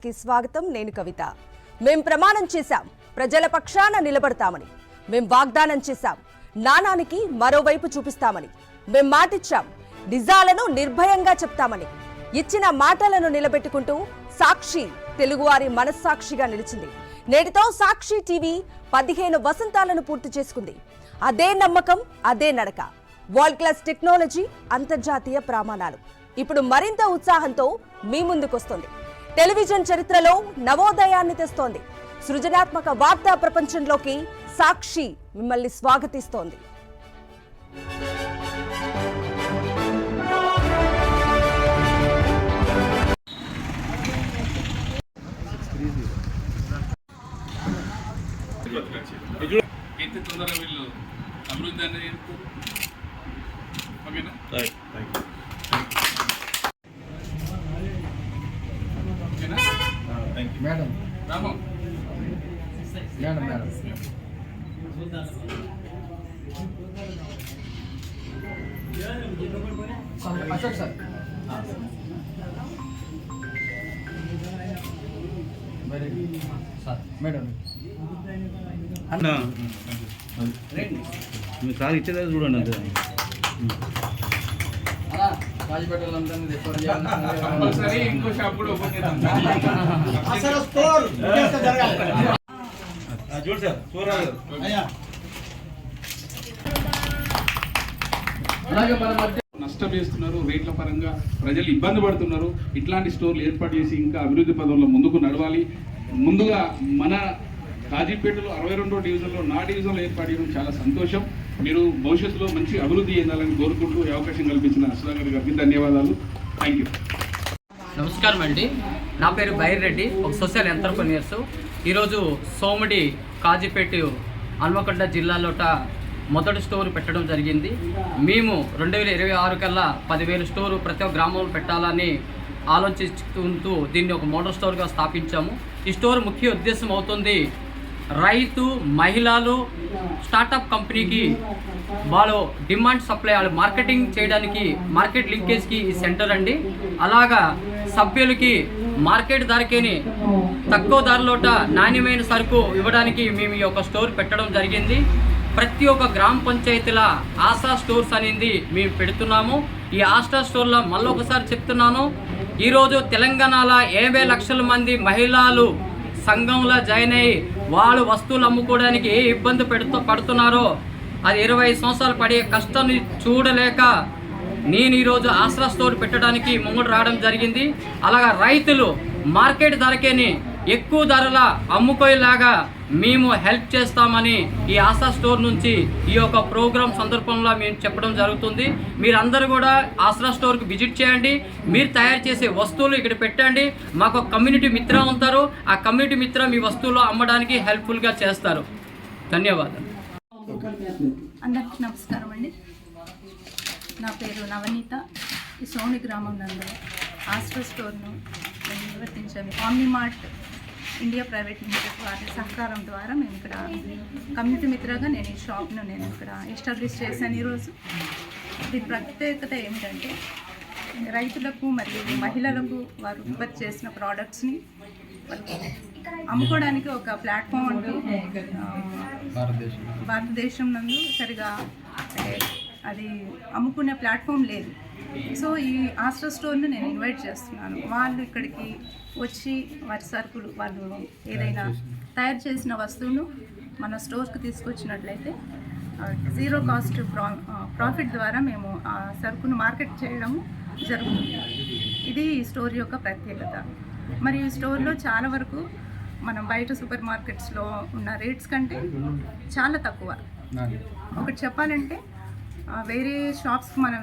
కి స్వాగతం. నేను కవిత. మేం ప్రమాణం చేశాం, ప్రజల పక్షాన నిలబడతామని. మేం వాగ్దానం చేశాం, నాణానికి మరోవైపు చూపిస్తామని. మేం మాటిచ్చాం, నిజాలను నిర్భయంగా చెప్తామని. ఇచ్చిన మాటలను నిలబెట్టుకుంటూ సాక్షి తెలుగువారి మనస్సాక్షిగా నిలిచింది. నేటితో సాక్షి టీవీ 15 వసంతాలను పూర్తి చేసుకుంది. అదే నమ్మకం, అదే నడక. వరల్డ్ క్లాస్ టెక్నాలజీ, అంతర్జాతీయ ప్రమాణాలు. ఇప్పుడు మరింత ఉత్సాహంతో మీ ముందుకొస్తుంది. టెలివిజన్ చరిత్రలో నవోదయాన్ని తెస్తోంది. సృజనాత్మక వార్తా ప్రపంచంలోకి సాక్షి మిమ్మల్ని స్వాగతిస్తోంది. Madam madam madam Ashok sir madam sir ఇచ్చేదా చూడండి అంతే. ఇంకో షాప్ కూడా ఓపెన్ చేద్దాం. చూడు సార్ చూడాలి. నష్టం చేస్తున్నారు, రేట్ల పరంగా ప్రజలు ఇబ్బంది పడుతున్నారు. ఇట్లాంటి స్టోర్లు ఏర్పాటు చేసి ఇంకా అభివృద్ధి పదంలో ముందుకు నడవాలి. ముందుగా మన కాజీపేటలో 62వ డివిజన్లో నా డివిజన్లో ఏర్పాటు చేయడం చాలా సంతోషం. మీరు భవిష్యత్తులో మంచి అభివృద్ధి చెందాలని కోరుకుంటూ ఈ అవకాశం కల్పించిన సుధాకర్ గారికి ధన్యవాదాలు. Thank you. నమస్కారం అండి. నా పేరు బైర్రెడ్డి, ఒక సోషల్ ఎంటర్ప్రెన్యూర్స్. ఈరోజు సోమిడి కాజీపేట హన్మకొండ జిల్లాలోట మొదటి స్టోర్ పెట్టడం జరిగింది. మేము 2026 కల్లా 10,000 స్టోరు ప్రతి ఒక్క గ్రామంలో పెట్టాలని ఆలోచిస్తుంటూ దీన్ని ఒక మోడల్ స్టోర్గా స్థాపించాము. ఈ స్టోర్ ముఖ్య ఉద్దేశం అవుతుంది రైతు, మహిళలు, స్టార్టప్ కంపెనీకి వాళ్ళు డిమాండ్ సప్లై వాళ్ళు మార్కెటింగ్ చేయడానికి, మార్కెట్ లింకేజ్కి ఈ సెంటర్ అండి. అలాగా సభ్యులకి మార్కెట్ ధరకేని తక్కువ ధరలోట నాణ్యమైన సరుకు ఇవ్వడానికి మేము ఈ యొక్క స్టోర్ పెట్టడం జరిగింది. ప్రతి ఒక్క గ్రామ పంచాయతీల ఆశా స్టోర్స్ అనేది మేము పెడుతున్నాము. ఈ ఆశా స్టోర్లో మళ్ళొకసారి చెప్తున్నాను, ఈరోజు తెలంగాణలో 80 లక్షల మంది మహిళలు సంఘంలో జాయిన్ అయ్యి వాళ్ళు వస్తువులు అమ్ముకోవడానికి ఏ ఇబ్బంది పడుతున్నారో అది 25 సంవత్సరాలు పడే కష్టాన్ని చూడలేక నేను ఈరోజు ఆసరా స్టోర్ పెట్టడానికి ముంగడు రావడం జరిగింది. అలాగా రైతులు మార్కెట్ ధరకేని ఎక్కువ ధరల అమ్ముకోయేలాగా మేము హెల్ప్ చేస్తామని ఈ ఆశా స్టోర్ నుంచి ఈ యొక్క ప్రోగ్రాం సందర్భంలో మేము చెప్పడం జరుగుతుంది. మీరందరూ కూడా ఆసరా స్టోర్కి విజిట్ చేయండి. మీరు తయారు చేసే వస్తువులు ఇక్కడ పెట్టండి. మాకు కమ్యూనిటీ మిత్ర ఉంటారు. ఆ కమ్యూనిటీ మిత్ర మీ వస్తువులు అమ్మడానికి హెల్ప్ఫుల్గా చేస్తారు. ధన్యవాదాలు. అందరికీ నమస్కారం అండి. నా పేరు నవనీత. ఈ సోని గ్రామం నందు ఆస్ట్రో స్టోర్ను మేము నిర్వర్తించాము. ఆమ్నిమార్ట్ ఇండియా ప్రైవేట్ లిమిటెడ్ వారి సహకారం ద్వారా మేము ఇక్కడ కమ్యూనిటీ మిత్రగా నేను ఈ షాప్ను ఇక్కడ ఎస్టాబ్లిష్ చేశాను. ఈరోజు దీని ప్రత్యేకత ఏమిటంటే రైతులకు మరియు మహిళలకు వారు ఉత్పత్తి చేసిన ప్రోడక్ట్స్ని అమ్ముకోవడానికి ఒక ప్లాట్ఫామ్ అంటూ భారతదేశం నందు సరిగా అది అమ్ముకునే ప్లాట్ఫామ్ లేదు. సో ఈ ఆస్ట్రో స్టోర్ని నేను ఇన్వైట్ చేస్తున్నాను. వాళ్ళు ఇక్కడికి వచ్చి వారి సరుకులు వాళ్ళు ఏదైనా తయారు చేసిన వస్తువును మన స్టోర్కి తీసుకొచ్చినట్లయితే 0 కాస్ట్ ప్రాఫిట్ ద్వారా మేము ఆ సరుకును మార్కెట్ చేయడం జరుగుతుంది. ఇది ఈ స్టోర్ యొక్క ప్రత్యేకత. మరి ఈ స్టోర్లో చాలా వరకు మనం బయట సూపర్ మార్కెట్స్లో ఉన్న రేట్స్ కంటే చాలా తక్కువ. ఒకటి చెప్పాలంటే వేరే షాప్స్కి మనం